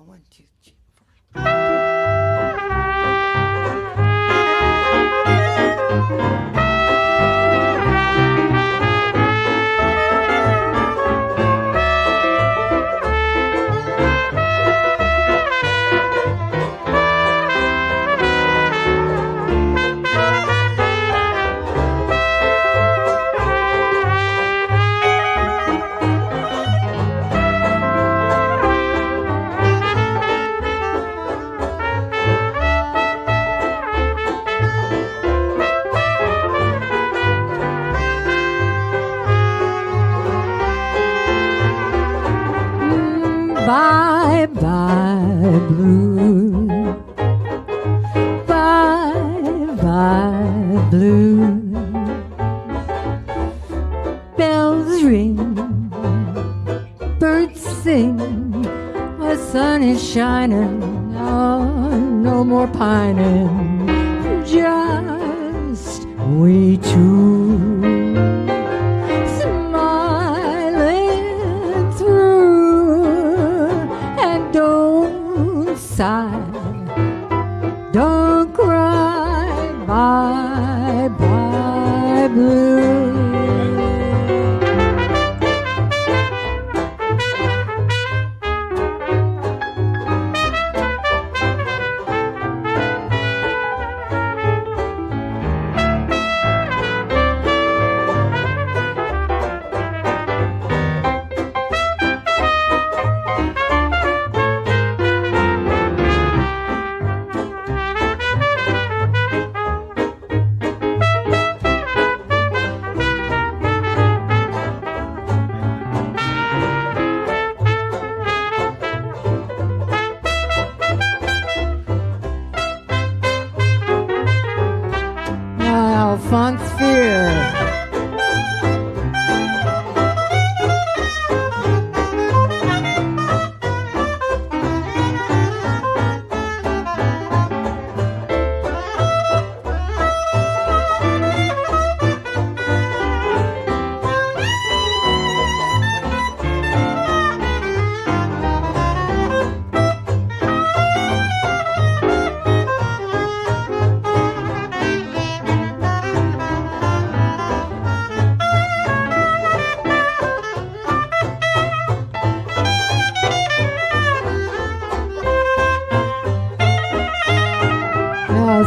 1, 2, 3, 4. Bye bye blue, bye bye blue. Bells ring, birds sing, the sun is shining, oh, no more pining, just we two. Don't cry, bye bye blue. Alfons Fear.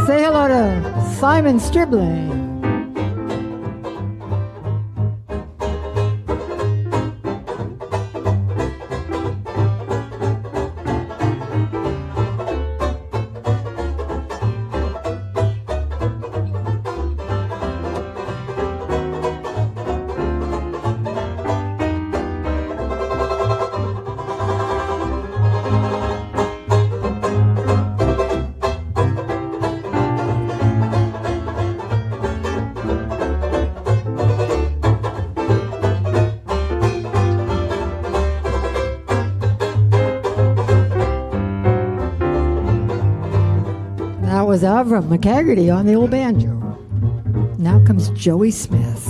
Say hello to Simon Stribling. That was Avram McCagherty on the old banjo. Now comes Joey Smith.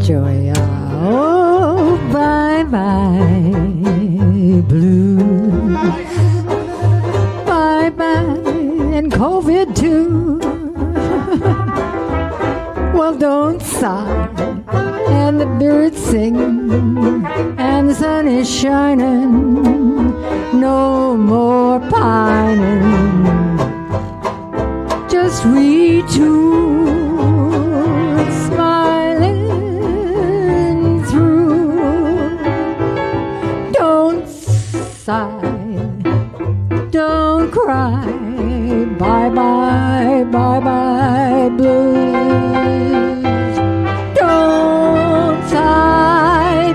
Joy, oh, bye-bye blues, bye-bye, and COVID too. Well, don't sigh, and the birds sing, and the sun is shining, no more pining, just we two. Don't cry, bye-bye, bye-bye blues. Don't sigh,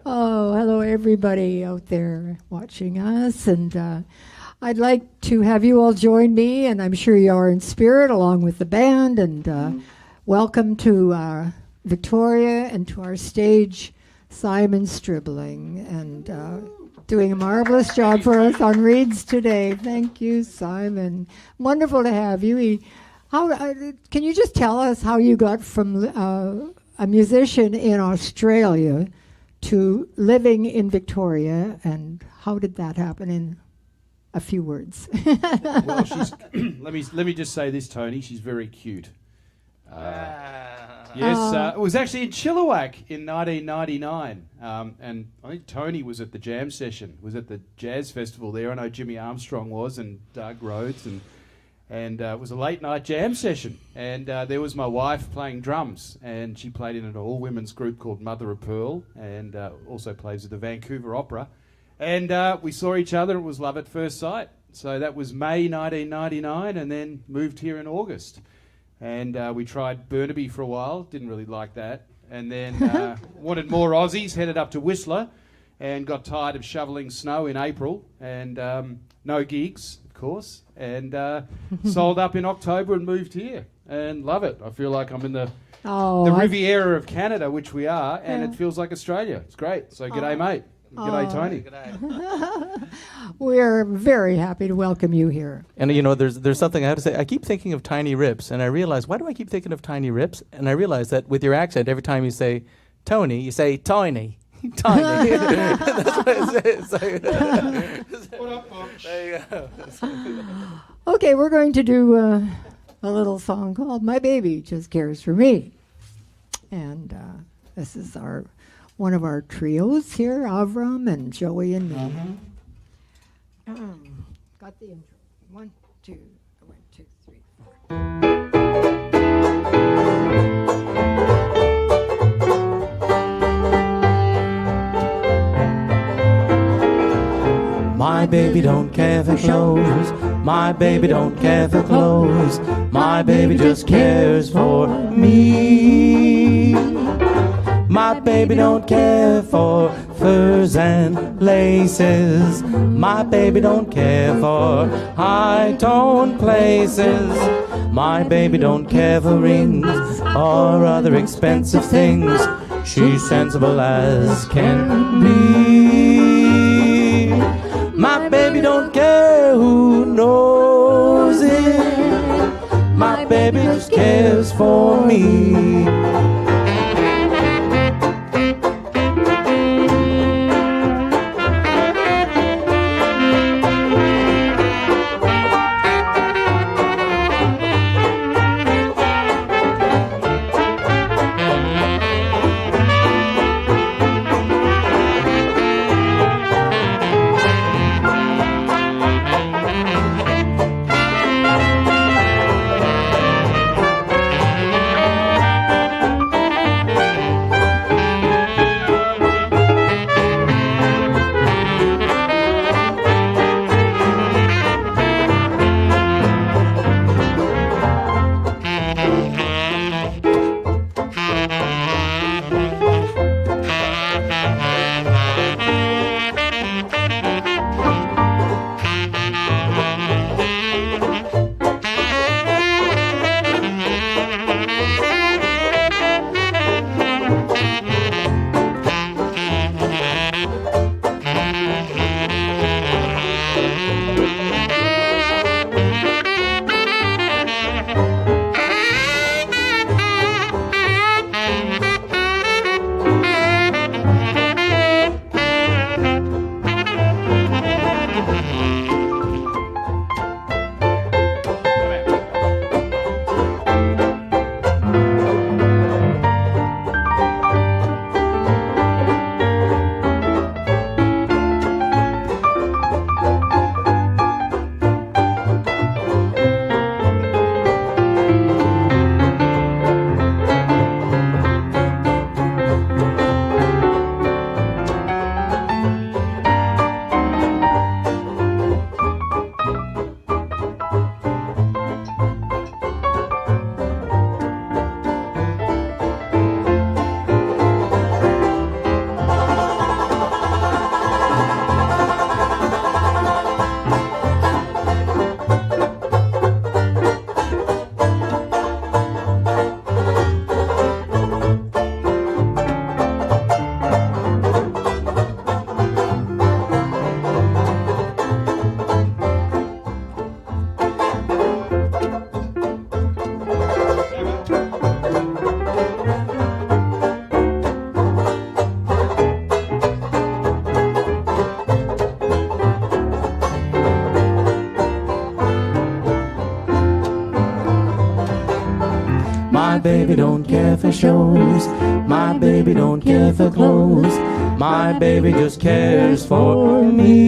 Oh, hello, everybody out there watching us. And I'd like to have you all join me, and I'm sure you are in spirit, along with the band. And welcome to Victoria and to our stage, Simon Stribling, and doing a marvelous job for us on reeds today. Thank you, Simon. Wonderful to have you. Can you just tell us how you got from a musician in Australia to living in Victoria, and how did that happen in a few words? Well, let me just say this, Toni. She's very cute. Yes, it was actually in Chilliwack in 1999, and I think Toni was at the jam session, was at the jazz festival there. I know Jimmy Armstrong was, and Doug Rhodes, and it was a late night jam session, and there was my wife playing drums, and she played in an all-women's group called Mother of Pearl, and also plays at the Vancouver Opera, and we saw each other. It was love at first sight. So that was May 1999, and then moved here in August, and we tried Burnaby for a while, didn't really like that, and then wanted more Aussies, headed up to Whistler, and got tired of shoveling snow in April, and no gigs, of course, and sold up in October and moved here, and love it. I feel like I'm in the Riviera of Canada, which we are, and it feels like Australia. It's great. So g'day, mate. G'day, Toni. G'day. We're very happy to welcome you here. And you know, there's something I have to say. I keep thinking of Tiny Rips, and I realize, why do I keep thinking of Tiny Rips? And I realize that with your accent, every time you say Tony, you say Tiny. Tiny. That's what it says. What up, folks? There you go. Okay, we're going to do a little song called My Baby Just Cares for Me. And this is one of our trios here, Avram and Joey and me. Got the intro. 1, 2, 1, 2, 3, 4. My baby don't care for clothes. My baby don't care for clothes. My baby just cares for me. My baby don't care for furs and laces. My baby don't care for high-toned places. My baby don't care for rings or other expensive things. She's sensible as can be. My baby don't care who knows it. My baby just cares for me. baby don't care for shows. My baby don't care for clothes. My baby just cares for me.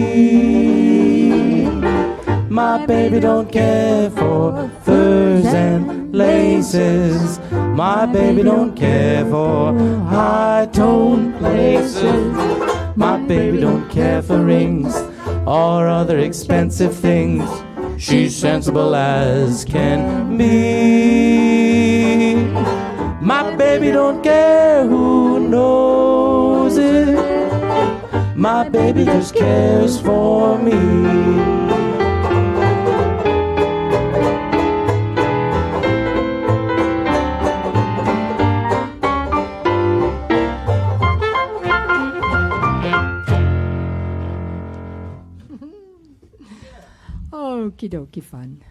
My baby don't care for furs and laces. My baby don't care for high-toned places. My baby don't care for rings or other expensive things. She's sensible as can be. My baby don't care who knows it. My baby just cares for me. Okie dokie fun.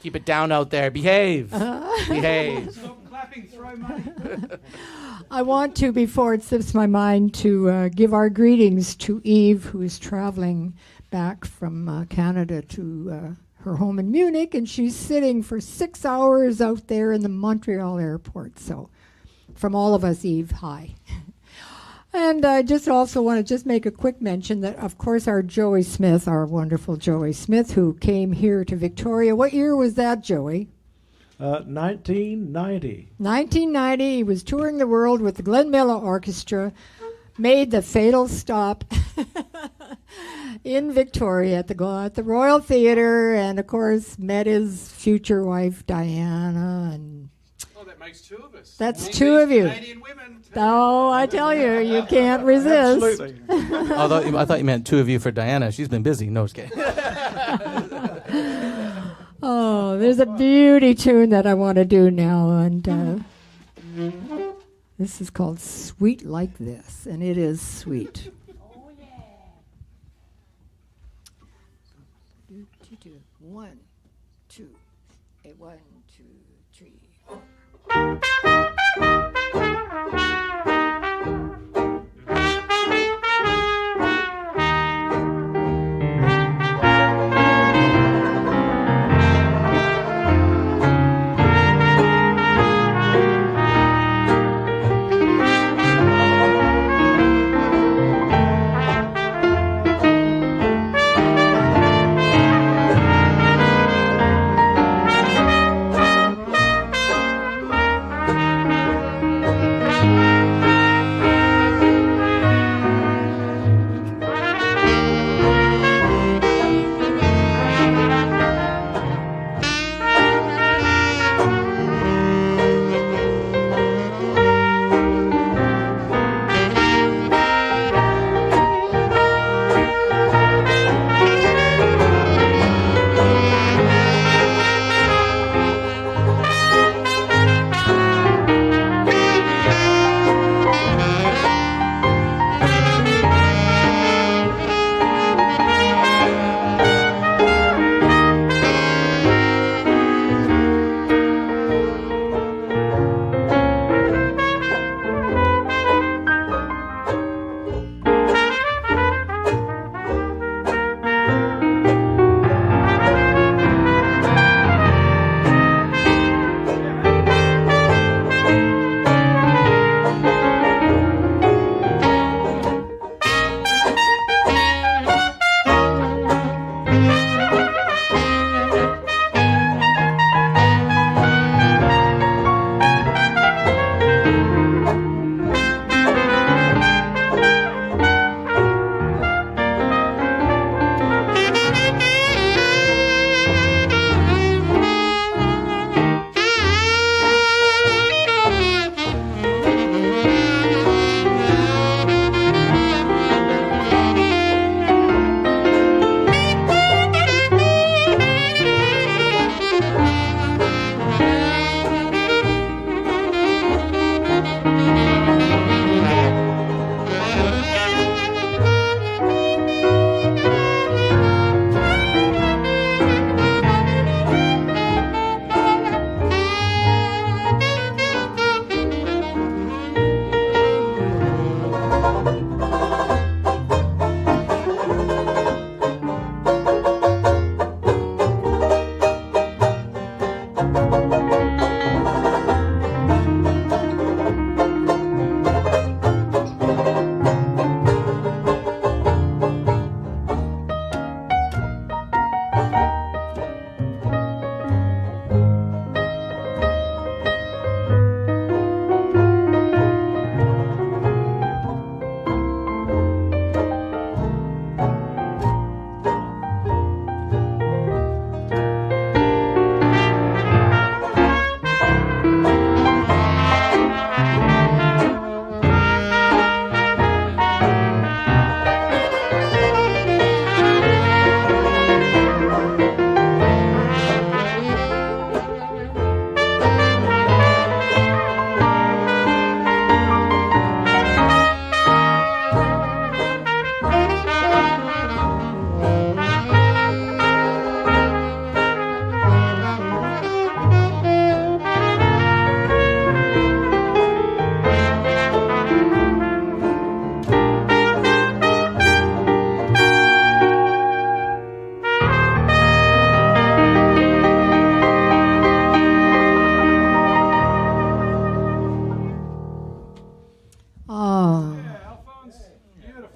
Keep it down out there. Behave. Behave. Stop clapping, throw money. I want to, before it slips my mind, to give our greetings to Eve, who is traveling back from Canada to her home in Munich, and she's sitting for 6 hours out there in the Montreal airport. So from all of us, Eve, hi. And I just also want to just make a quick mention that, of course, our Joey Smith, our wonderful Joey Smith, who came here to Victoria. What year was that, Joey? 1990. 1990. He was touring the world with the Glenn Miller Orchestra, made the fatal stop in Victoria at the Royal Theatre, and, of course, met his future wife, Diana, and That makes two of us. that's two of you. Canadian women. Oh, I tell you, you can't resist. Absolutely. Although I thought you meant two of you for Diana. She's been busy. No, just kidding. Oh, there's a beauty tune that I want to do now, and this is called Sweet Like This, and it is sweet. Oh, yeah. 1, 2, 1, 2, 3.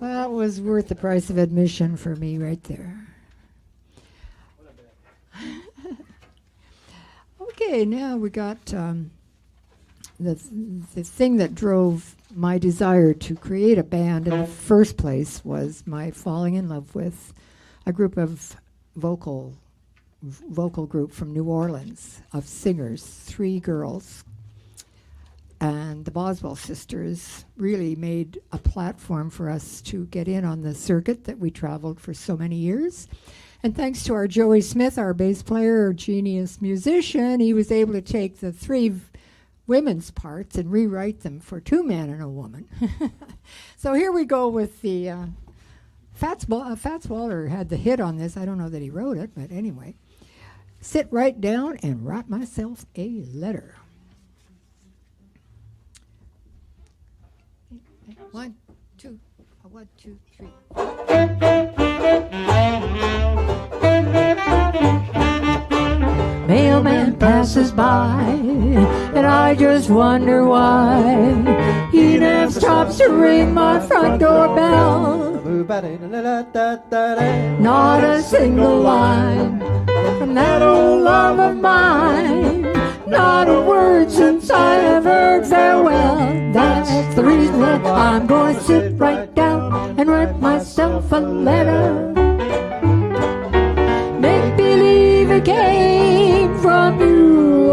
That was worth the price of admission for me right there. Okay, now we got the thing that drove my desire to create a band in the first place was my falling in love with a group of vocal group from New Orleans of singers, 3 girls. And the Boswell sisters really made a platform for us to get in on the circuit that we traveled for so many years. And thanks to our Joey Smith, our bass player, genius musician, he was able to take the 3 women's parts and rewrite them for 2 men and a woman. So here we go with the Fats Waller had the hit on this. I don't know that he wrote it, but anyway. Sit right down and write myself a letter. 1, 2, 1, 2, 3. Mailman passes by, and I just wonder why he never stops to ring my front doorbell. Not a single line from that old love of mine. Not a word since I have heard farewell. That's the reason that I'm going to sit right down and write myself a letter. Make believe it came from you.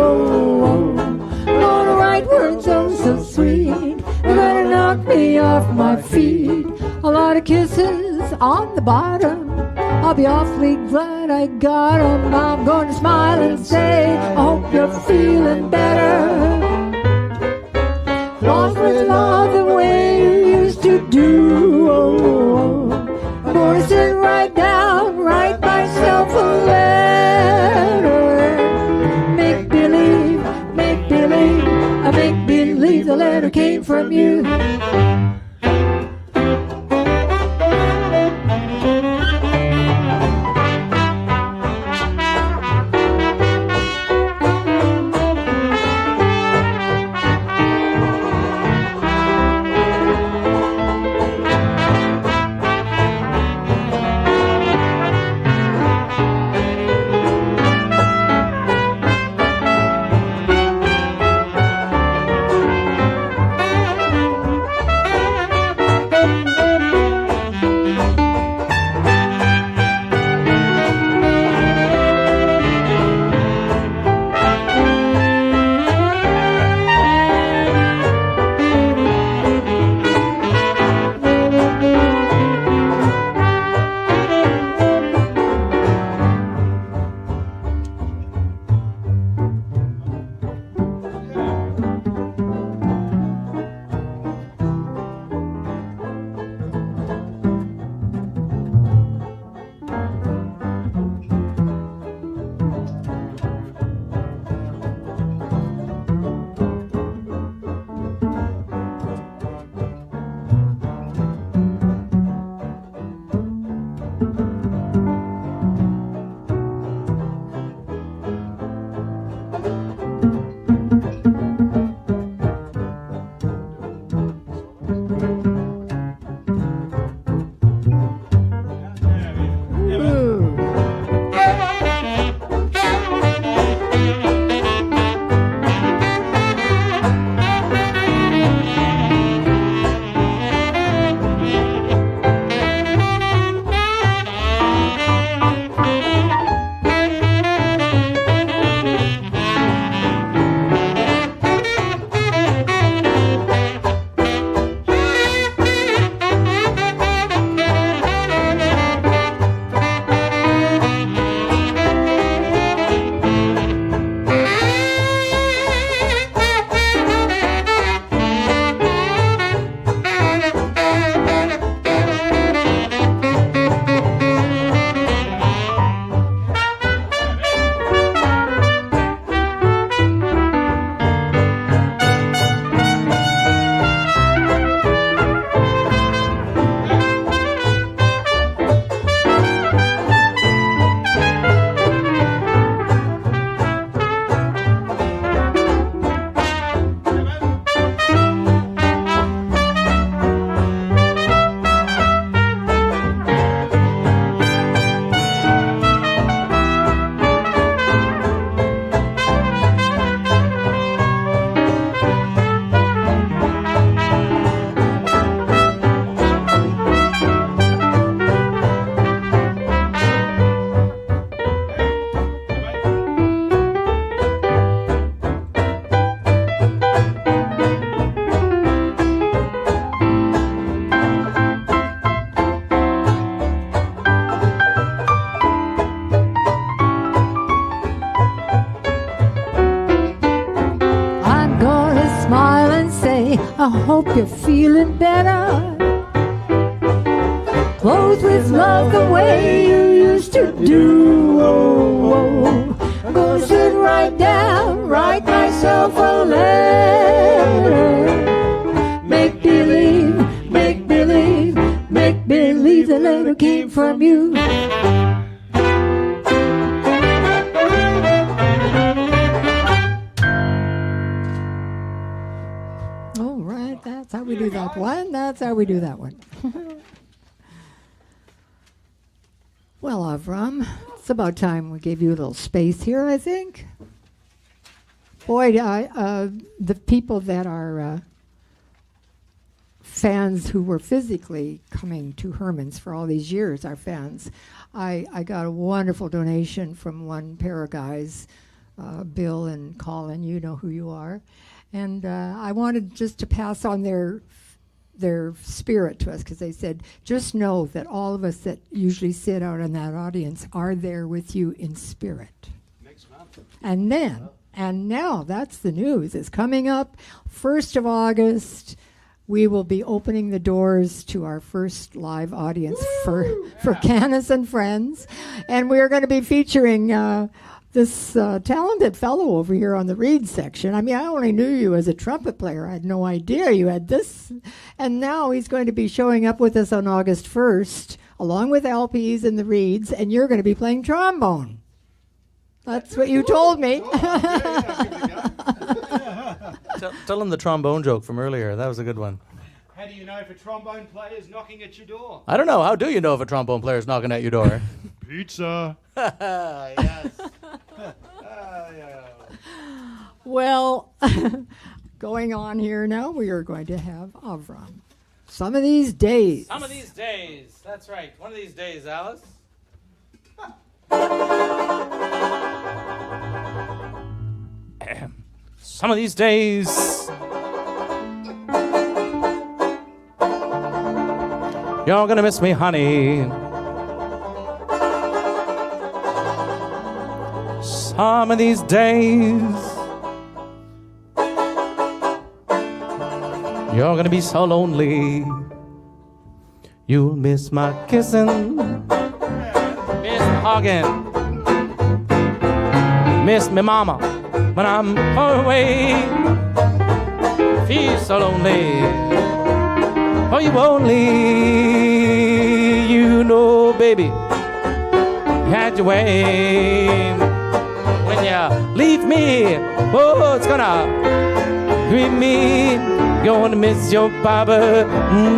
Gonna write words so sweet. You're gonna knock me off my feet. A lot of kisses on the bottom. I'll be awfully glad I got 'em. I'm going to smile and say, I hope you're feeling better. Lost with love the way you used to do. I'm going to sit right down, write myself a letter. Make believe the letter came from you. I hope you're feeling better. Close with love the way you used to do. Oh, oh. I'm gonna sit right down, write myself a letter. Make believe, make believe, make believe the letter came from you. All right, that's how we do that one. That's how we do that one. Well, Avram, it's about time we gave you a little space here, I think. Boy, the people that are fans who were physically coming to Herman's for all these years are fans. I got a wonderful donation from one pair of guys, Bill and Colin, you know who you are. And I wanted just to pass on their spirit to us, because they said, just know that all of us that usually sit out in that audience are there with you in spirit. Next month. And then, and now that's the news. It's coming up 1st of August. We will be opening the doors to our first live audience for CanUS and Friends. And we're going to be featuring this talented fellow over here on the reed section. I mean, I only knew you as a trumpet player. I had no idea you had this. And now he's going to be showing up with us on August 1st, along with Pease and the reeds, and you're going to be playing trombone. That's what you told me. Tell him the trombone joke from earlier. That was a good one. How do you know if a trombone player is knocking at your door? I don't know. How do you know if a trombone player is knocking at your door? Pizza. Yes. Well, going on here now, we are going to have Avram. Some of these days. Some of these days. That's right. One of these days, Alice. Some of these days. You're gonna miss me, honey. Some of these days. You're gonna be so lonely. You'll miss my kissing, miss my hugging, miss me mama when I'm far away. Feel so lonely. Oh, you only, you know, baby, you had your way. When you leave me, oh, it's gonna grieve me. You're gonna miss your papa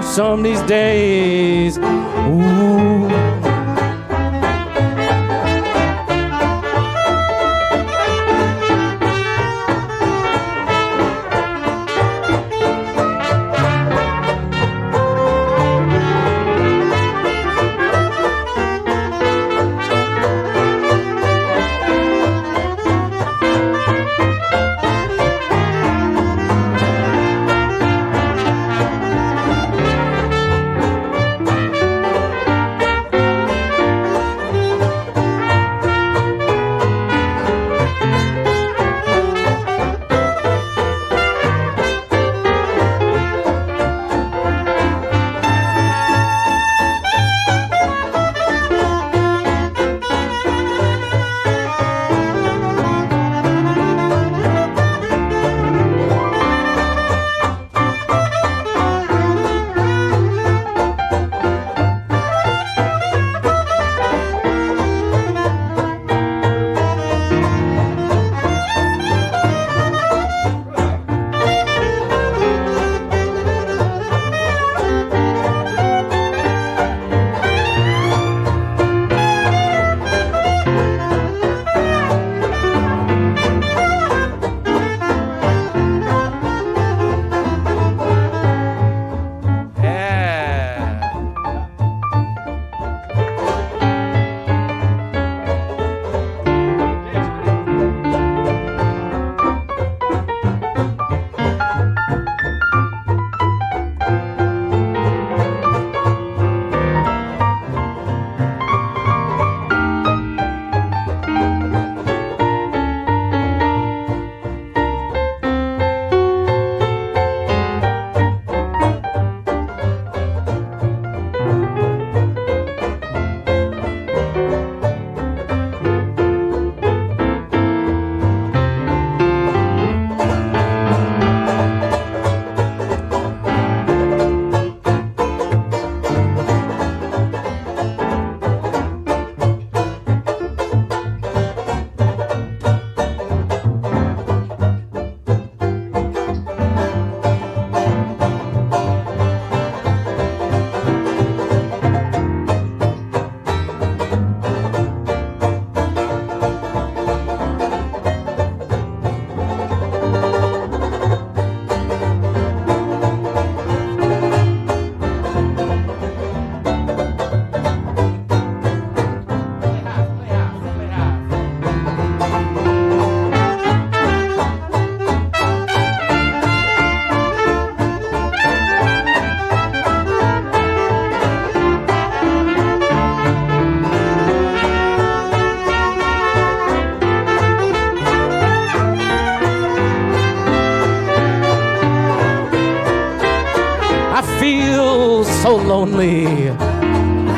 some of these days. Ooh.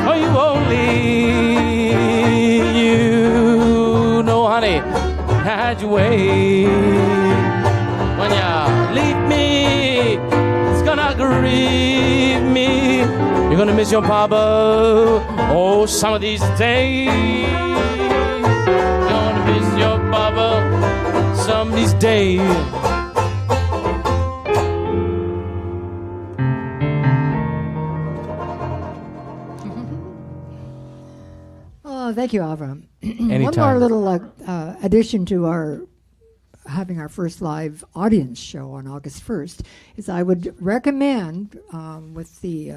Oh, you only, you know, honey, had your way. When you leave me, it's gonna grieve me. You're gonna miss your papa, oh, some of these days. You're gonna miss your papa some of these days. Oh, thank you, Avram. One Anytime. more little addition to our having our first live audience show on August 1st is I would recommend, with the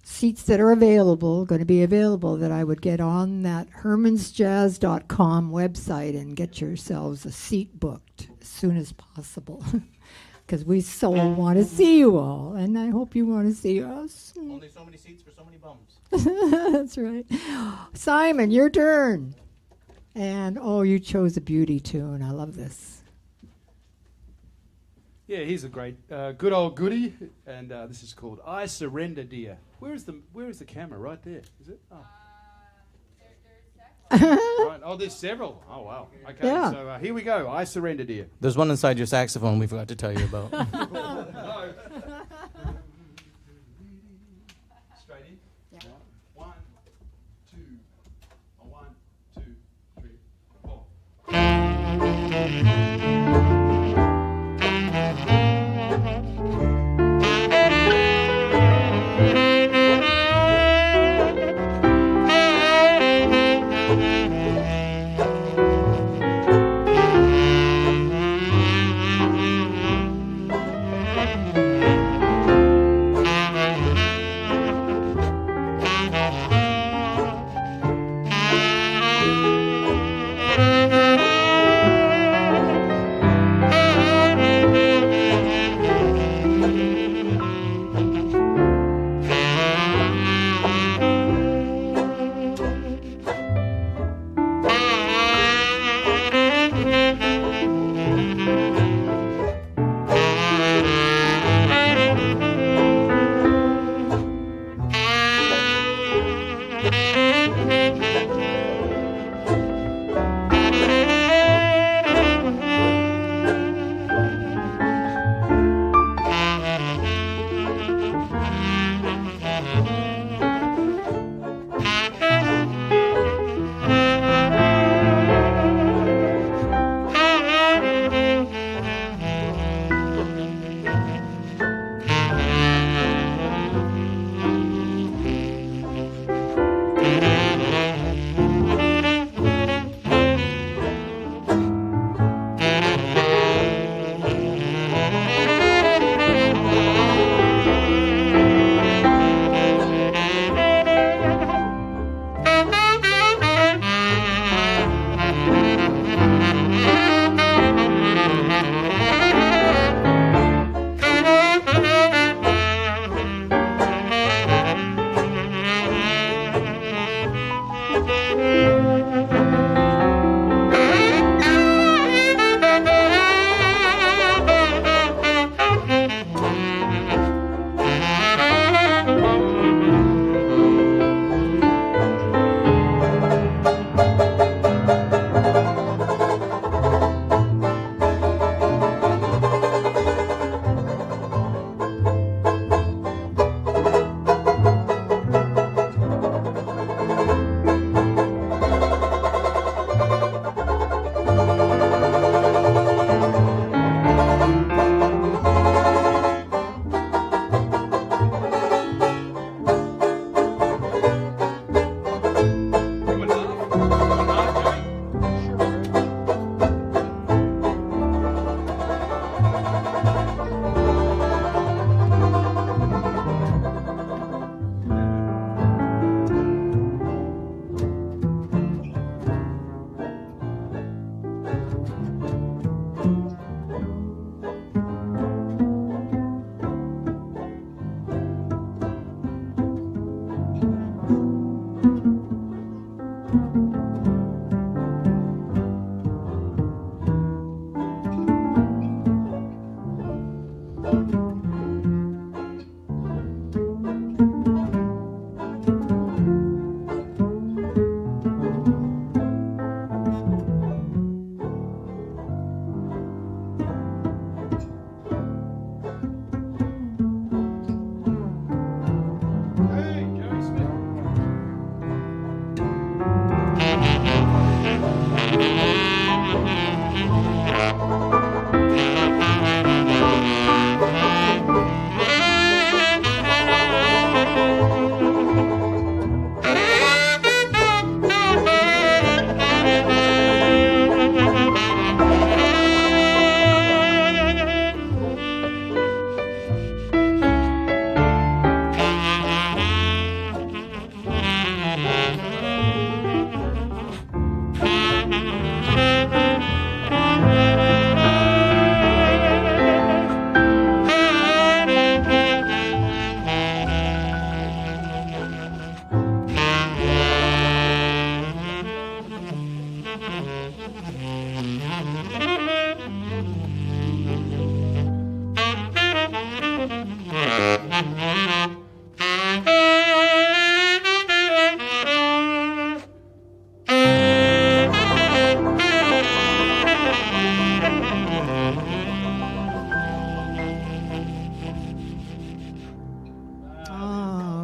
seats that are available, going to be available, that I would get on that hermansjazz.com website and get yourselves a seat booked as soon as possible. Because we so want to see you all, and I hope you want to see us. Only so many seats for so many bums. That's right. Simon, your turn. And, oh, you chose a beauty tune. I love this. Yeah, here's a great, good old goodie, and this is called "I Surrender, Dear." Where is the camera? Right there, is it? Oh. Right. Oh, there's several. Oh, wow. Okay, Yeah. so here we go. "I Surrender, Dear." There's one inside your saxophone we forgot to tell you about. Straight in. Yeah. 1, 2, 1, 2, 3, 4.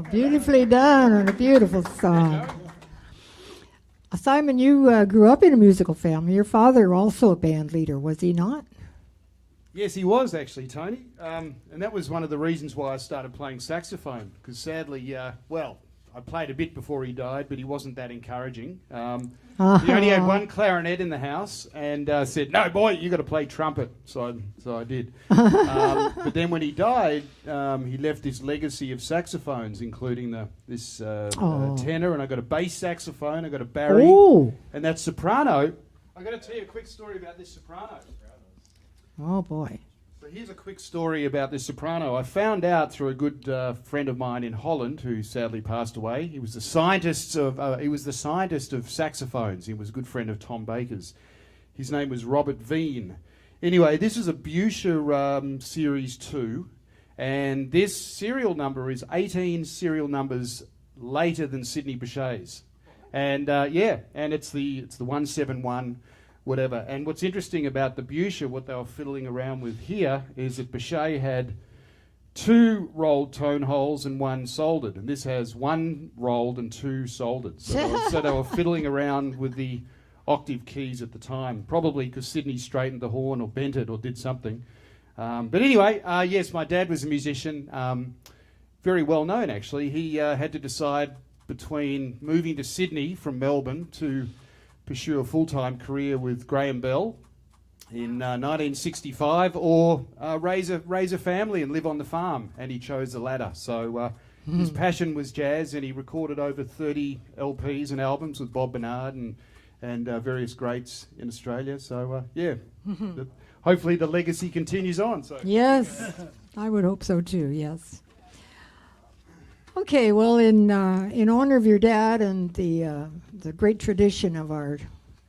Beautifully done and a beautiful song. Simon, you grew up in a musical family. Your father also a band leader, was he not? Yes, he was actually, Tony. And that was one of the reasons why I started playing saxophone, because sadly, I played a bit before he died, but he wasn't that encouraging. He only had one clarinet in the house and said, "No, boy, you got to play trumpet." So I did. But then when he died, he left this legacy of saxophones, including this tenor, and I got a bass saxophone, I got a barry, and that soprano. I got to tell you a quick story about this soprano. Oh boy. So here's a quick story about this soprano. I found out through a good friend of mine in Holland, who sadly passed away. He was the scientist of saxophones. He was a good friend of Tom Baker's. His name was Robert Veen. Anyway, this is a Buescher Series 2, and this serial number is 18 serial numbers later than Sidney Bechet's. And and it's the 171 whatever. And what's interesting about the Buescher, what they were fiddling around with here, is that Bechet had 2 rolled tone holes and 1 soldered, and this has 1 rolled and 2 soldered. So they were fiddling around with the octave keys at the time, probably because Sidney straightened the horn or bent it or did something. But anyway, yes, my dad was a musician, very well known actually. He had to decide between moving to Sydney from Melbourne to pursue a full-time career with Graham Bell in 1965, or raise a family and live on the farm, and he chose the latter. So his passion was jazz, and he recorded over 30 LPs and albums with Bob Bernard and various greats in Australia. So hopefully the legacy continues on. So yes, I would hope so too. Yes. Okay, well, in honor of your dad and the great tradition of our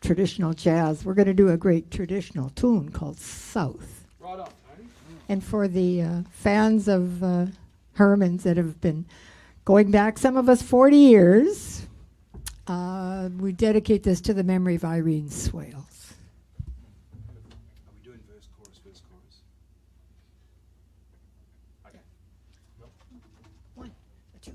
traditional jazz, we're going to do a great traditional tune called South. Right on, Tony. And for the fans of Herman's that have been going back, some of us 40 years, we dedicate this to the memory of Irene Swales. Are we doing verse, chorus? Okay. One, two.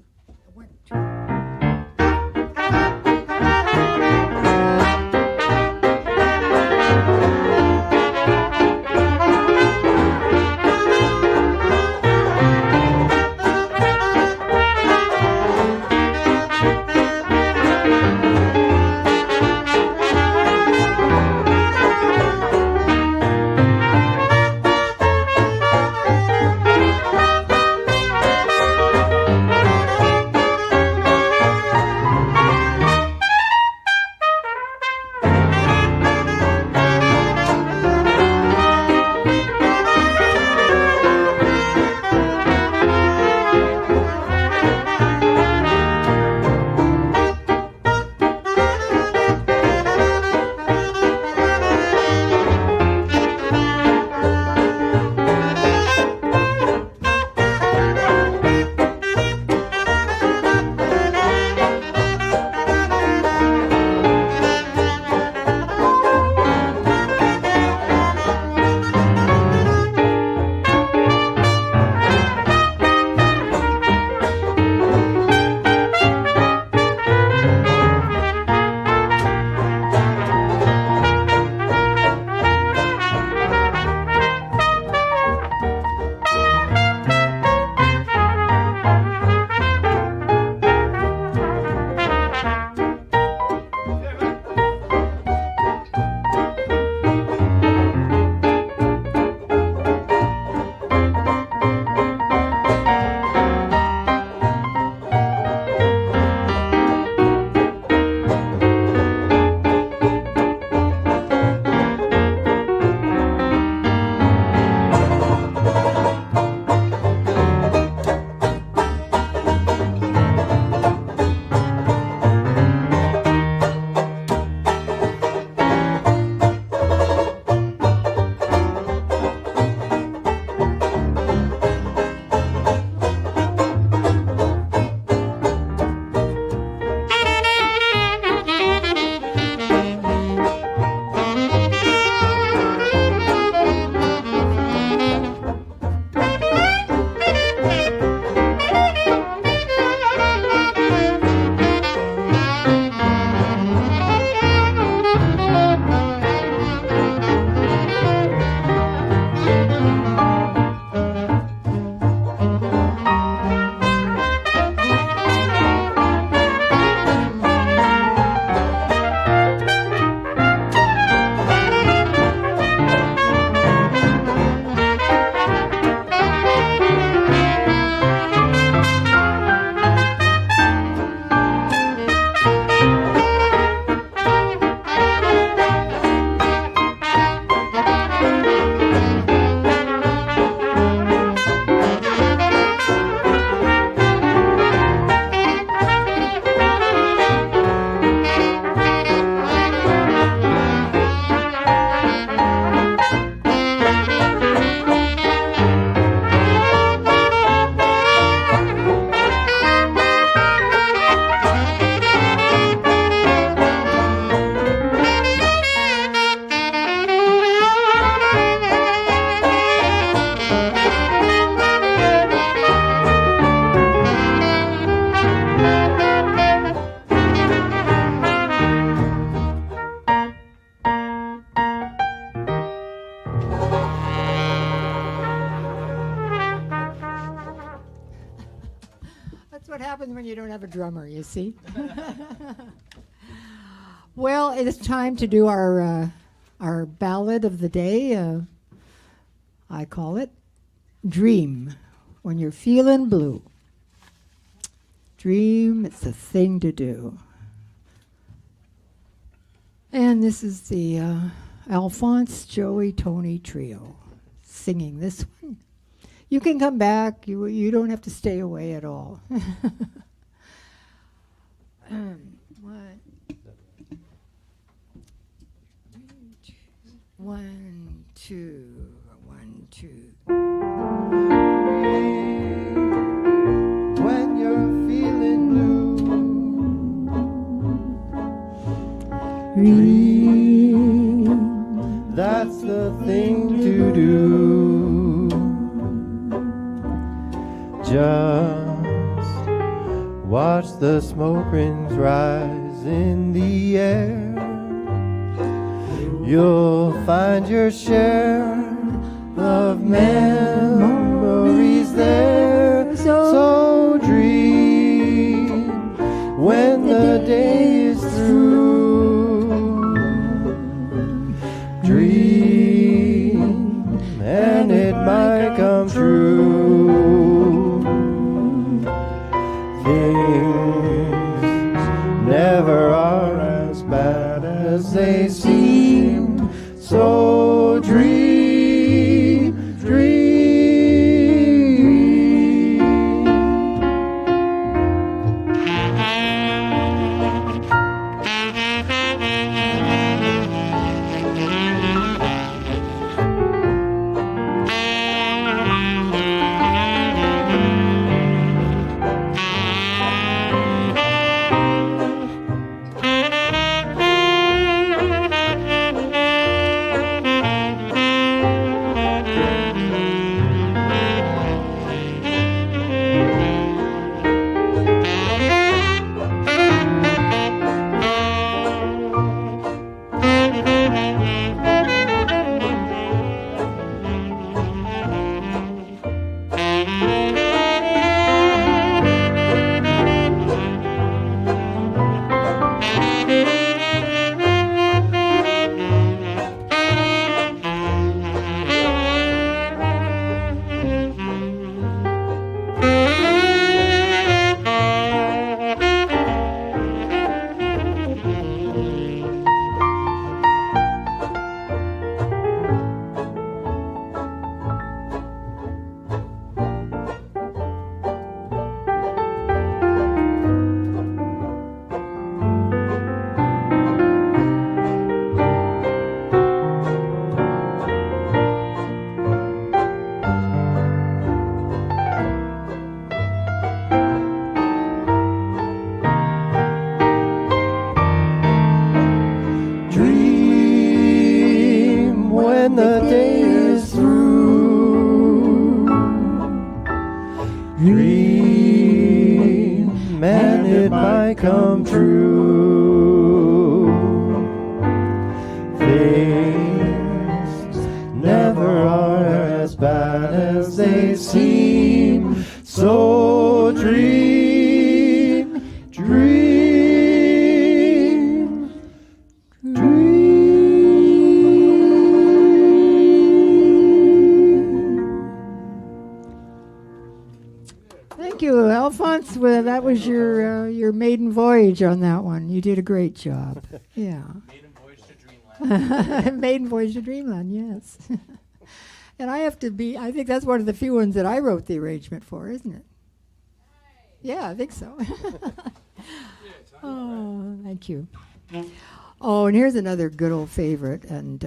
happens when you don't have a drummer, you see. Well, it is time to do our ballad of the day. I call it Dream When You're Feeling Blue. Dream, it's a thing to do. And this is the Alfons, Joey, Toni trio singing this one. You can come back. You don't have to stay away at all. One, two, 1, 2. When you're feeling blue, dream, that's the thing to do. Just watch the smoke rings rise in the air. You'll find your share of memories there. So dream when the day is through. Dream and it might come true. Things never are as bad as they seem. So dream, dream. When the day is through, dream and it might come true. Things never are as bad as they seem. So dream, dream, dream. Thank you, Alfons. Well, that was your maiden voyage on that one. You did a great job. Yeah. Maiden voyage to dreamland. Maiden voyage to dreamland, yes. And I think that's one of the few ones that I wrote the arrangement for, isn't it? Yeah, I think so. Oh, thank you. Oh, and here's another good old favorite, and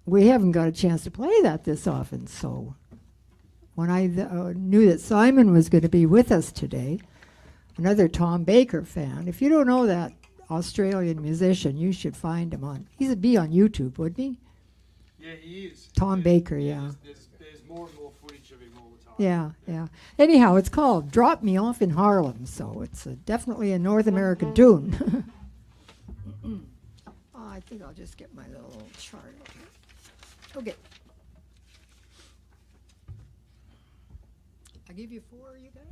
we haven't got a chance to play that this often, so when I knew that Simon was going to be with us today, another Tom Baker fan. If you don't know that Australian musician, you should find him he'd be on YouTube, wouldn't he? Yeah, he is. Tom Baker, yeah. There's more and more footage of him all the time. Yeah. Anyhow, it's called Drop Me Off in Harlem, so it's definitely a North American tune. I think I'll just get my little chart over here. Okay. I'll give you 4, you guys.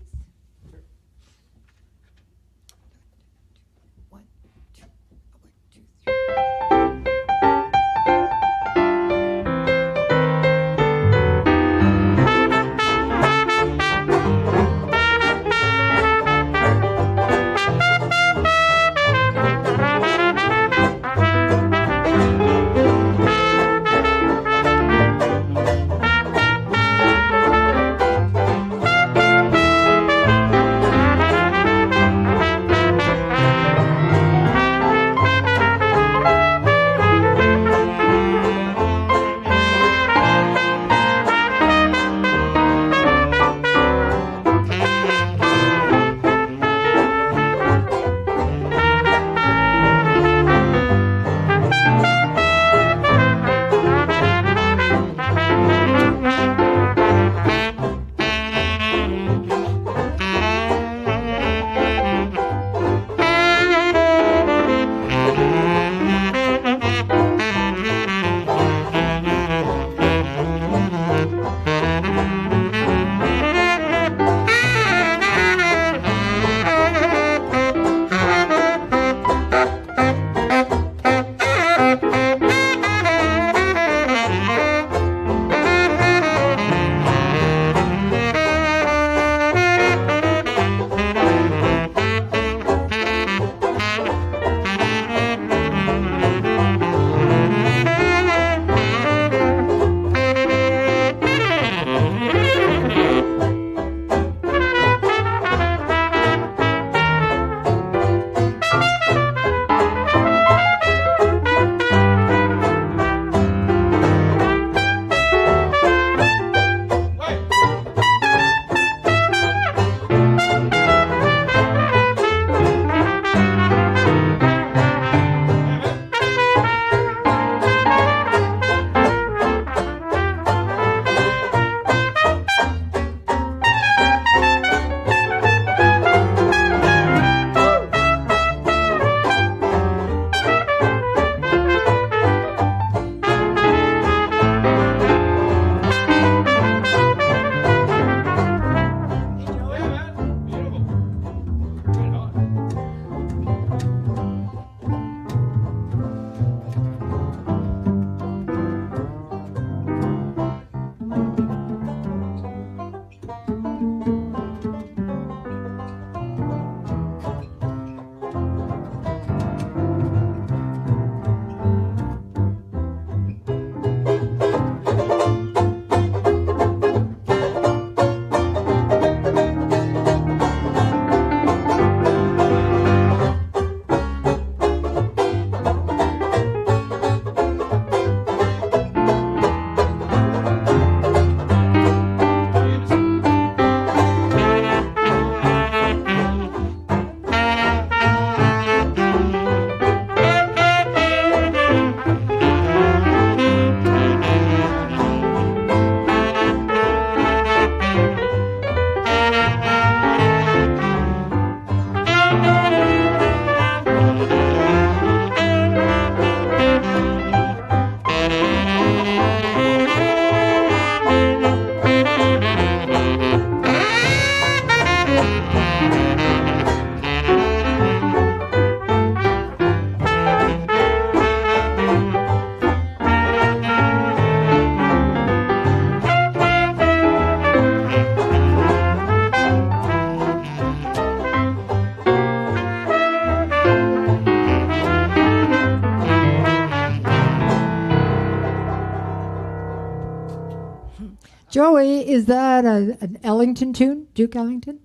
Joey, is that an Ellington tune? Duke Ellington?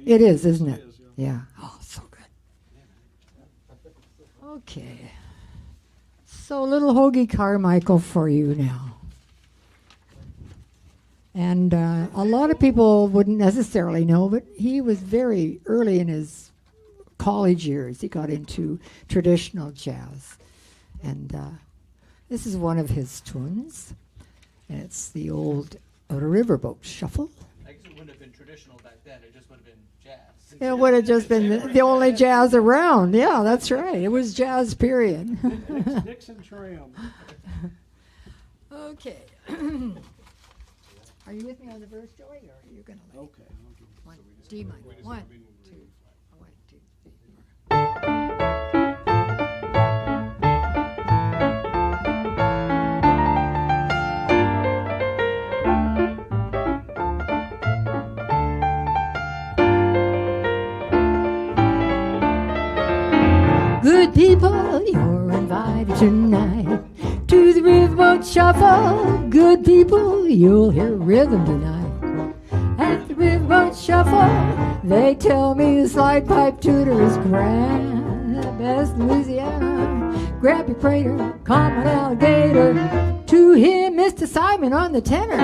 It is, isn't it? Yeah. Oh, so good. Okay. So little Hoagie Carmichael for you now. And a lot of people wouldn't necessarily know, but he was very early in his college years. He got into traditional jazz. And this is one of his tunes. And it's the old Riverboat Shuffle. I guess it wouldn't have been traditional back then. It just would have been jazz. It would have just been the only jazz around. Yeah, that's right. It was jazz, period. Dixon Tram. Okay. Are you with me on the verse, Joey, or are you going to Okay. one, D minor? 1, 2, 1, 2, 3. Good people, you're invited tonight to the Riverboat Shuffle. Good people, you'll hear rhythm tonight. At the Riverboat Shuffle, they tell me the slide pipe tutor is grand. Best Louisiana, grab your prater, common alligator. To him, Mr. Simon on the tenor.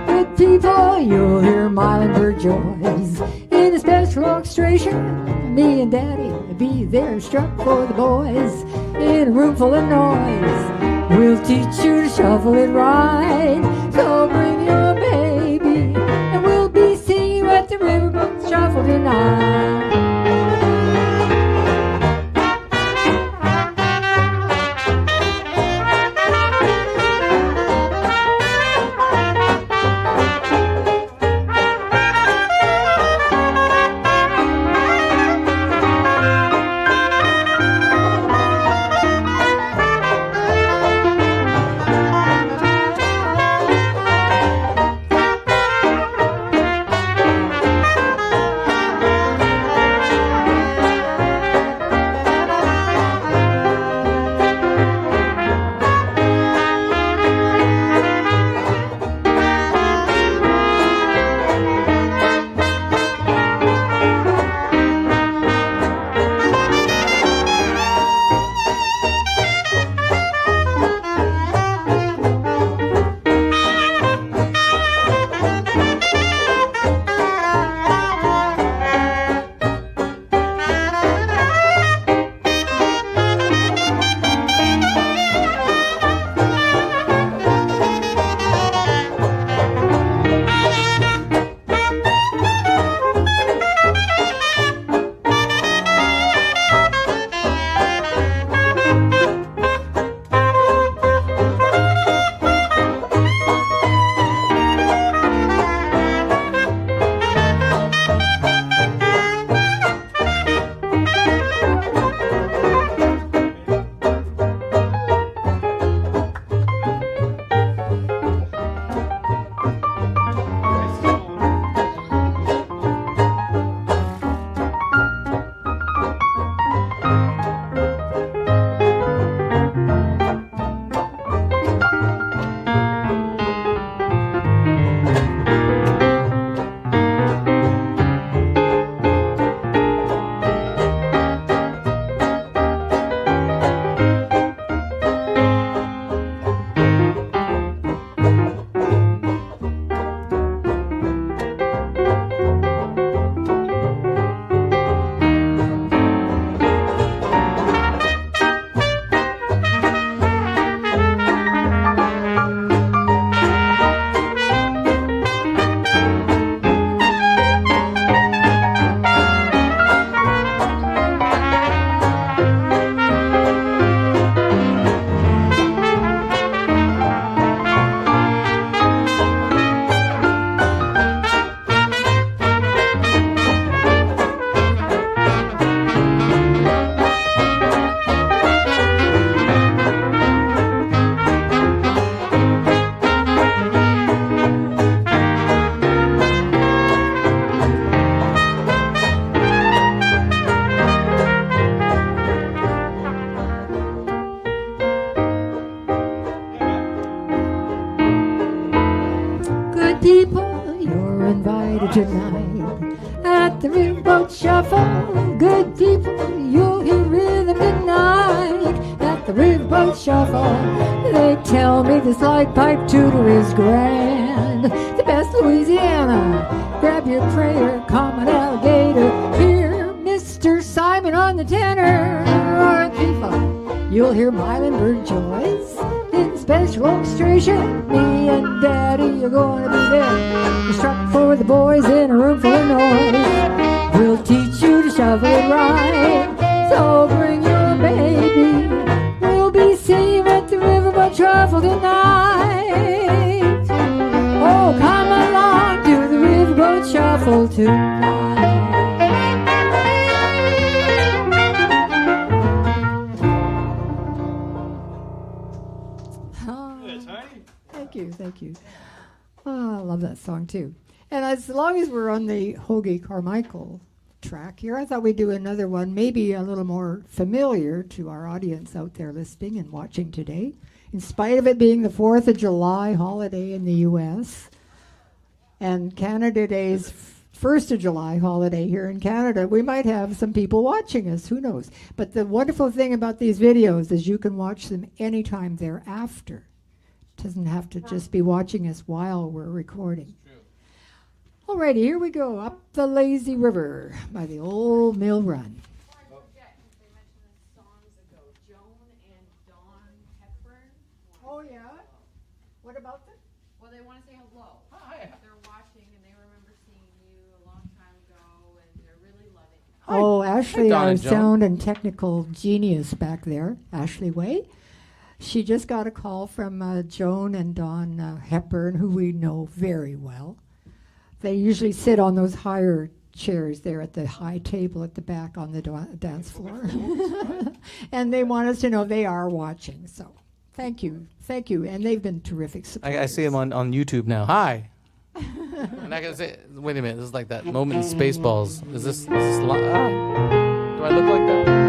Good people, you'll hear Milenberg joys. In a special orchestration, me and Daddy be there struck for the boys. In a room full of noise, we'll teach you to shuffle it right. So bring your baby, and we'll be seeing you at the Riverboat Shuffle tonight. tonight. At the riverboat shuffle, good people, you'll hear rhythm tonight. At the riverboat shuffle, they tell me the slide pipe tutor is grand. The best Louisiana, grab your prayer, common alligator. Hear Mr. Simon on the tenor. Alright, people, you'll hear Mylan Joyce in special orchestration. Me and Daddy are gonna be there. We struck for the boys in a room full of noise. We'll teach you to shovel it right. So bring your baby. We'll be singing at the riverboat shuffle tonight. Oh, come along to the riverboat shuffle tonight. Thank you. Oh, I love that song too. And as long as we're on the Hoagie Carmichael track here, I thought we'd do another one, maybe a little more familiar to our audience out there listening and watching today. In spite of it being the 4th of July holiday in the U.S. and Canada Day's 1st of July holiday here in Canada, we might have some people watching us, who knows. But the wonderful thing about these videos is you can watch them anytime thereafter. Doesn't have to just be watching us while we're recording. Alrighty, here we go. Up the Lazy River by the Old Mill Run. Oh yeah? What about them? Well, they want to say hello. Hi. They're watching and they remember seeing you a long time ago and they're really loving it. Oh, Ashley, Don our and Joan. sound and technical genius back there, Ashley Way. She just got a call from Joan and Don Hepburn, who we know very well. They usually sit on those higher chairs there at the high table at the back on the dance floor. And they want us to know they are watching. So thank you. And they've been terrific supporters. I see him on YouTube now. Hi. And I gotta say, wait a minute. This is like that moment in Spaceballs. Is this do I look like that?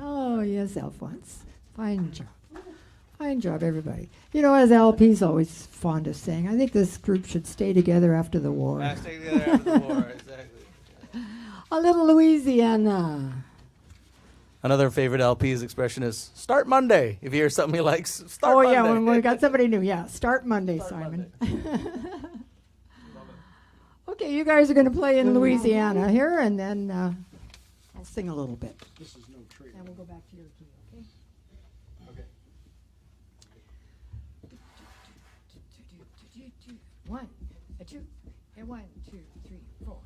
Oh, yes, Alfons. Fine job. Fine job, everybody. You know, as LP's always fond of saying, I think this group should stay together after the war. Stay together after the war, exactly. A little Louisiana. Another favorite LP's expression is start Monday. If you hear something he likes, start Monday. Oh, yeah, when we got somebody new. Yeah, start Monday, Simon. Okay, you guys are going to play in Louisiana here, and then I'll sing a little bit. This is no tree. And we'll go back to your key, okay? Okay. One, a two, and 1, 2, 3, 4.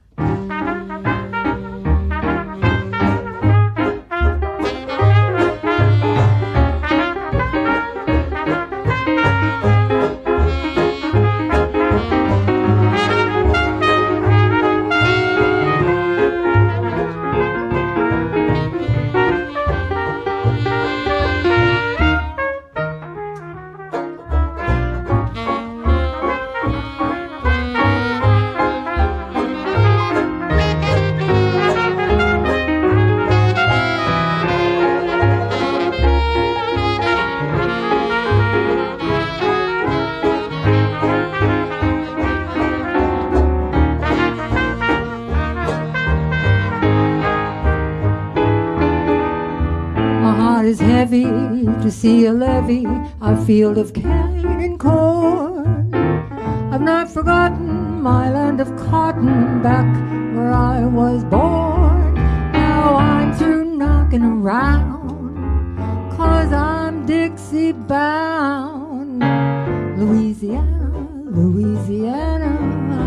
Is heavy to see a levee, a field of cane and corn. I've not forgotten my land of cotton back where I was born. Now I'm through knocking around, 'cause I'm Dixie bound. Louisiana, Louisiana,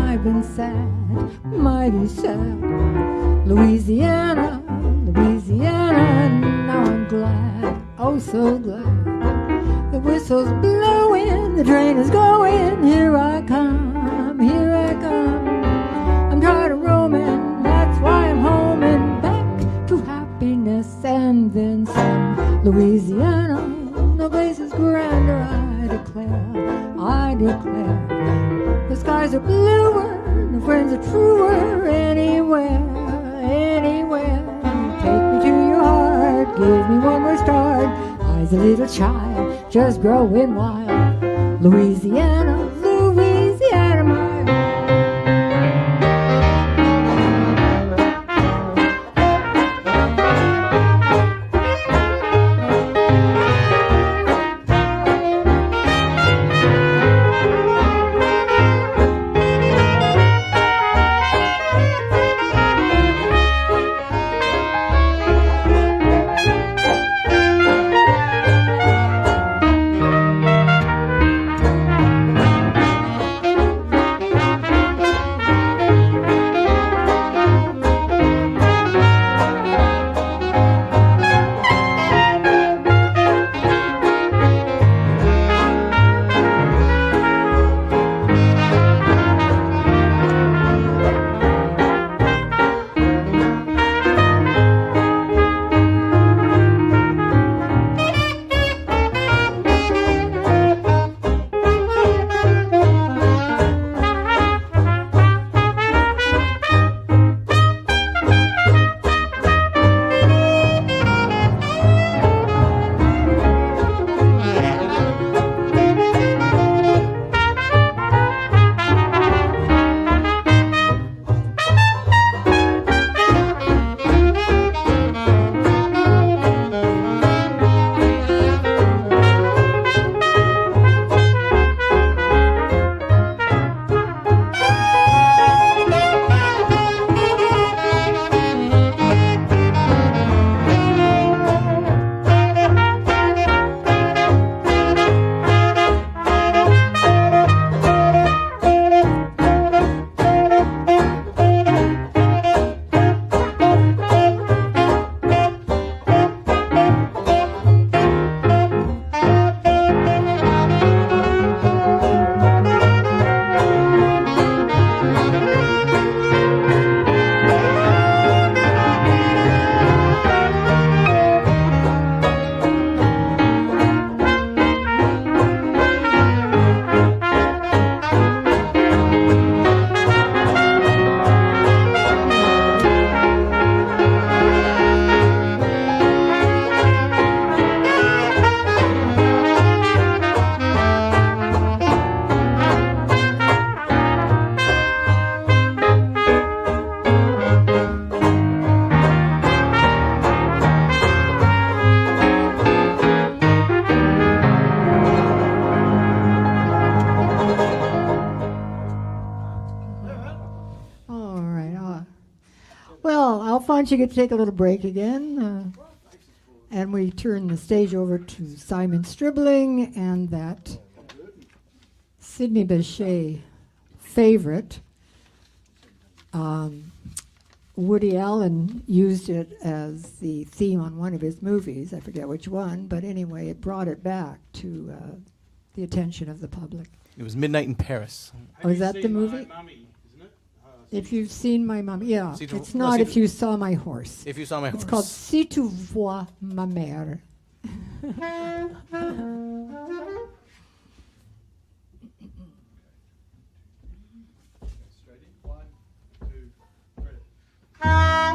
I've been sad, mighty sad. Louisiana, Louisiana, now I'm glad, oh so glad. The whistle's blowing, the train is going, here I come, here I come. I'm tired of roaming, that's why I'm home and back to happiness and then some. Louisiana, no place is grander, I declare. The skies are bluer, the friends are truer, anywhere, anywhere. Take me to your heart, give me one more start. I's a little child, just growing wild. Louisiana, Louisiana, my don't you get to take a little break again? And we turn the stage over to Simon Stribling and that Sidney Bechet favorite. Woody Allen used it as the theme on one of his movies. I forget which one, but anyway, it brought it back to the attention of the public. It was Midnight in Paris. Oh, is that the movie? Mummy, isn't it? If you've seen my mum, yeah. Si tu- It's no, not si if tu- you saw my horse. If you saw my It's horse. called Si tu vois ma mère. Straight in. 1, 2, 3.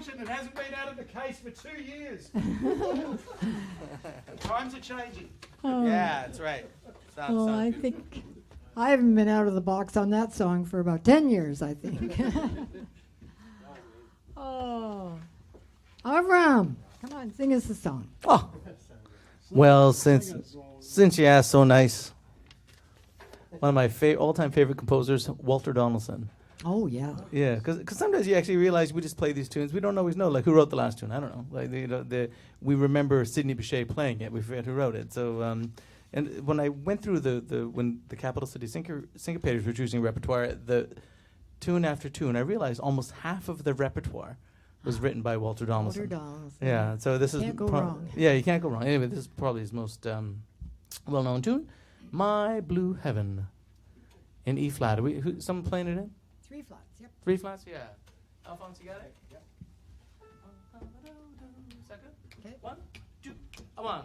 function and hasn't been out of the case for 2 years. Times are changing. Yeah, that's right. Well, I think I haven't been out of the box on that song for about 10 years, I think. Oh. Avram, come on, sing us a song. Oh. Well, since you asked, so nice. One of my all-time favorite composers, Walter Donaldson. Oh, yeah. Yeah, because sometimes you actually realize we just play these tunes. We don't always know, like, who wrote the last tune. I don't know. Like, we remember Sidney Bechet playing it. We forget who wrote it. So, and when I went through when the Capital City Syncopators were choosing repertoire, the tune after tune, I realized almost half of the repertoire was written by Walter Donaldson. Walter Donaldson. Yeah, so this Can't go wrong. Yeah, you can't go wrong. Anyway, this is probably his most well-known tune, "My Blue Heaven," in E flat. Someone playing it in? 3 flats, yep. 3 flats, yeah. Alfons, you got it? Yeah. Second. Okay. 1, 2, 1.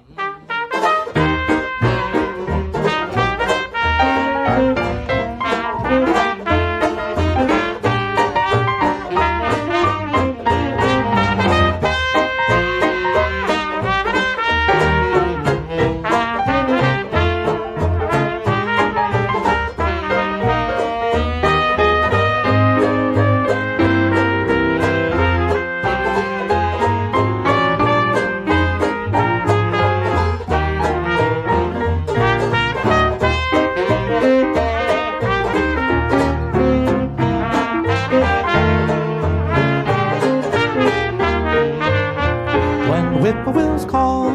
Whippoorwills call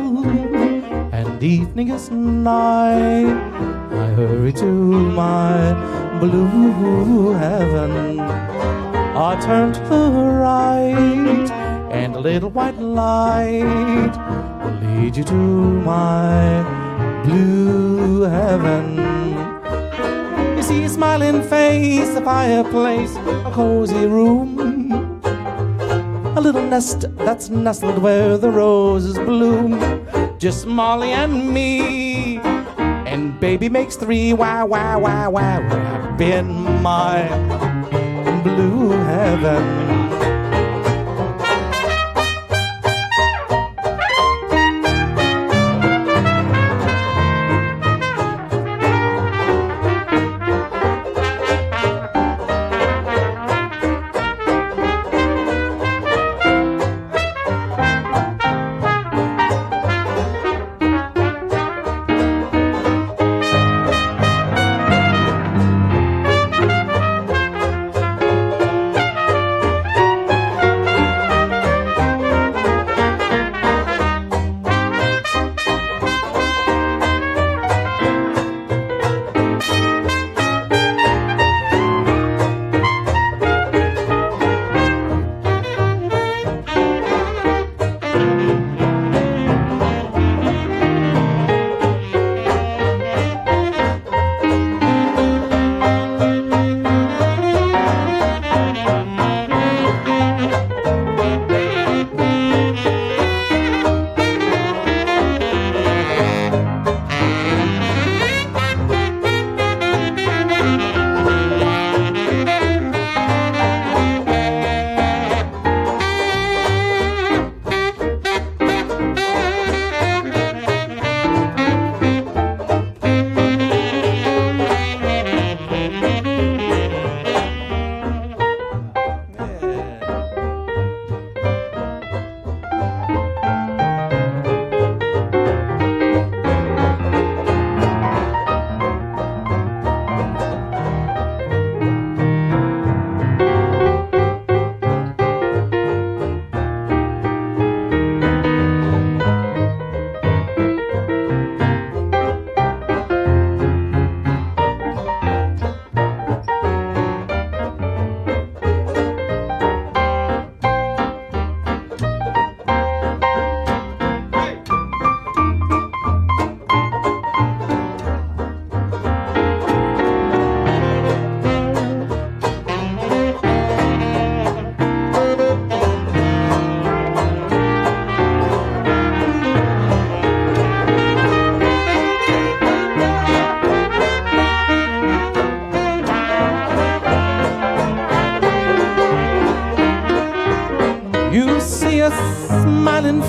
and evening is nigh, I hurry to my blue heaven. I turn to the right and a little white light will lead you to my blue heaven. You see a smiling face, a fireplace, a cozy room, a little nest that's nestled where the roses bloom. Just Molly and me, and baby makes 3. Wow, wow, wow, wow. I've been my blue heaven.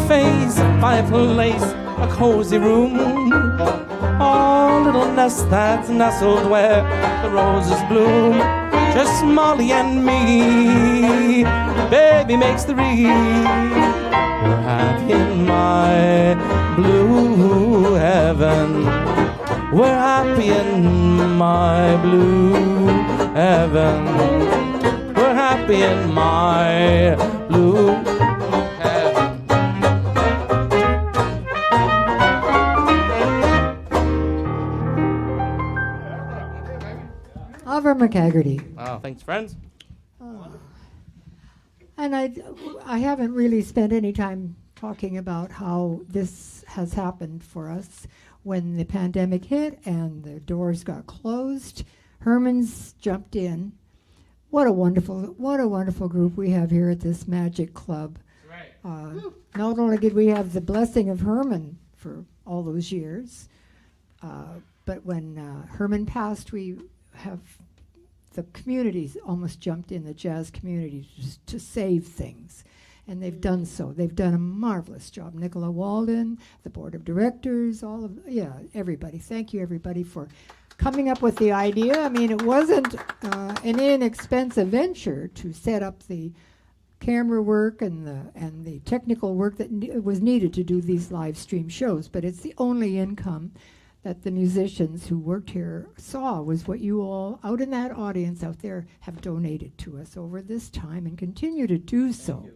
face, a fireplace, a cozy room. A little nest that's nestled where the roses bloom. Just Molly and me, baby makes the reed. We're happy in my blue heaven. We're happy in my blue heaven. We're happy in my blue heaven. Avram McCagherty. Oh, thanks, friends. And I haven't really spent any time talking about how this has happened for us when the pandemic hit and the doors got closed. Herman's jumped in. What a wonderful group we have here at this Magic Club. Not only did we have the blessing of Herman for all those years, but when Herman passed, we have the communities almost jumped in, the jazz community, to save things. And they've done so. They've done a marvelous job. Nicola Walden, the board of directors, everybody. Thank you, everybody, for coming up with the idea. I mean, it wasn't an inexpensive venture to set up the camera work and the technical work that was needed to do these live stream shows, but it's the only income that the musicians who worked here saw was what you all out in that audience out there have donated to us over this time and continue to do so.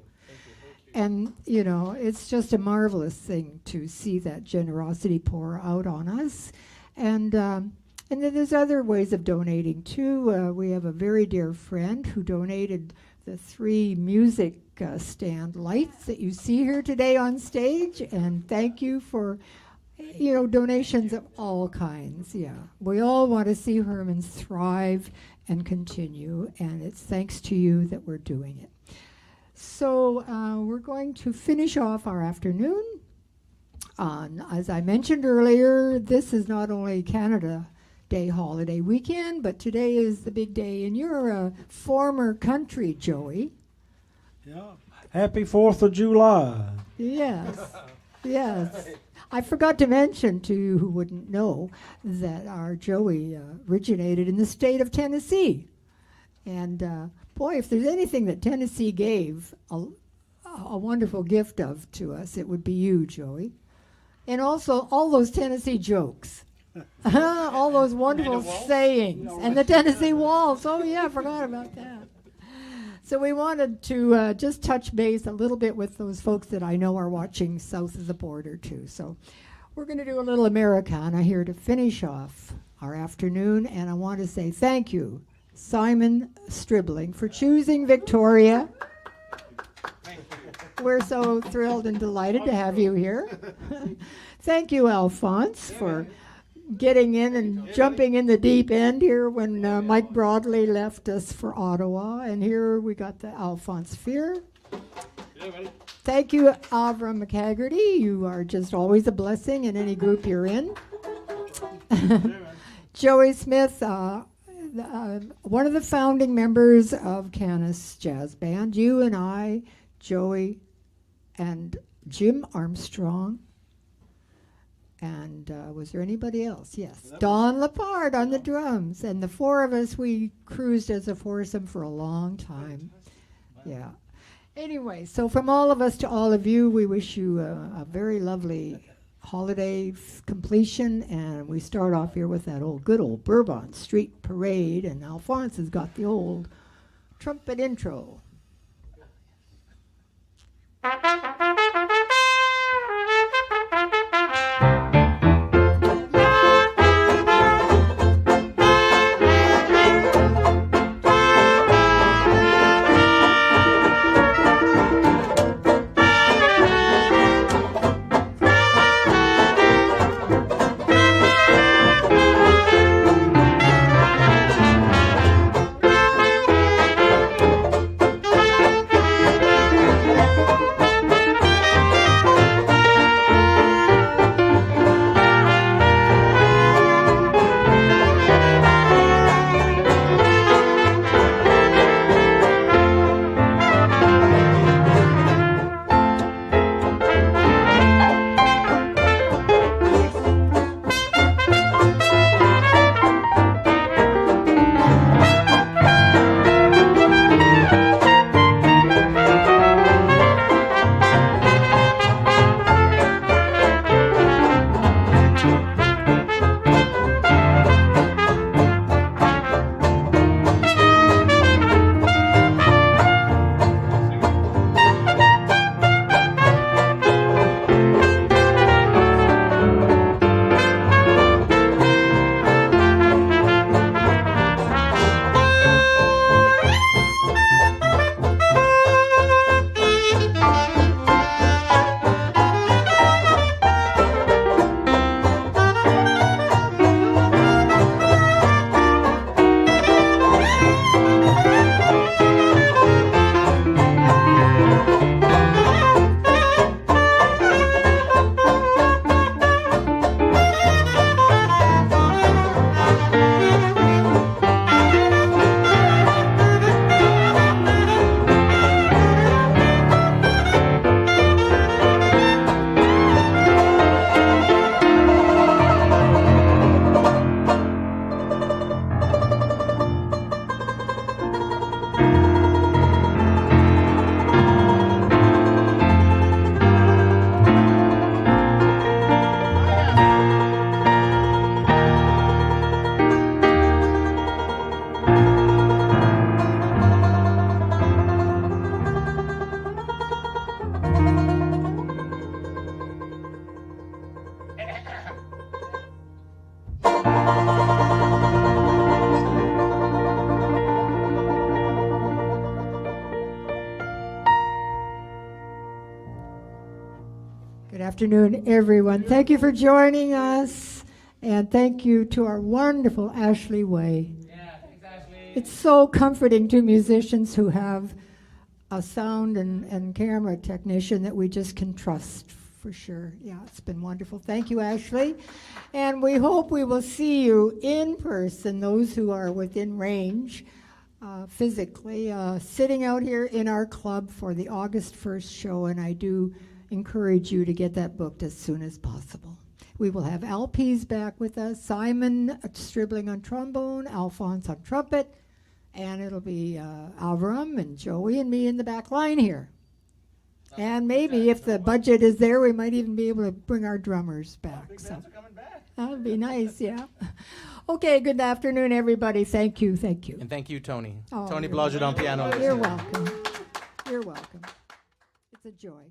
And, you know, it's just a marvelous thing to see that generosity pour out on us. And then there's other ways of donating, too. We have a very dear friend who donated the 3 music stand lights that you see here today on stage. And thank you for, you know, donations of all kinds. Yeah, we all want to see Herman's thrive and continue. And it's thanks to you that we're doing it. So we're going to finish off our afternoon. As I mentioned earlier, this is not only Canada Day holiday weekend, but today is the big day in your former country, Joey. Yeah. Happy 4th of July. Yes, yes. I forgot to mention to you who wouldn't know that our Joey originated in the state of Tennessee. And boy, if there's anything that Tennessee gave a wonderful gift of to us, it would be you, Joey. And also all those Tennessee jokes. All those wonderful sayings. And the Tennessee waltz. Oh, yeah, I forgot about that. So we wanted to just touch base a little bit with those folks that I know are watching south of the border, too. So we're going to do a little Americana here to finish off our afternoon. And I want to say thank you, Simon Stribling, for choosing Victoria. We're so thrilled and delighted to have you here. Thank you, Alfons, for getting in and jumping in the deep end here when Mike Broadley left us for Ottawa. And here we got the Alfons Fear. Thank you, Avram McCagherty. You are just always a blessing in any group you're in. Joey Smith, one of the founding members of CanUS Jazz Band. You and I, Joey, and Jim Armstrong. And was there anybody else? Yes. Don Lepard on the drums. And the 4 of us, we cruised as a foursome for a long time. Yeah. Anyway, so from all of us to all of you, we wish you a very lovely holiday completion. And we start off here with that good old Bourbon Street Parade. And Alphonse has got the old trumpet intro. afternoon, everyone. Thank you for joining us, and thank you to our wonderful Ashley Way. Yeah, thanks, Ashley. It's so comforting to musicians who have a sound and camera technician that we just can trust, for sure. Yeah, it's been wonderful. Thank you, Ashley. And we hope we will see you in person, those who are within range, physically, sitting out here in our club for the August 1st show, and I do encourage you to get that booked as soon as possible. We will have Al Pease back with us, Simon Stribling on trombone, Alfons on trumpet, and it'll be Avram and Joey and me in the back line here. And maybe if the budget is there, we might even be able to bring our drummers back. So that would be nice, yeah. Okay, good afternoon, everybody. Thank you, thank you. And thank you, Toni. Oh, Toni you're Blodgett on piano. You're welcome. You're welcome. It's a joy.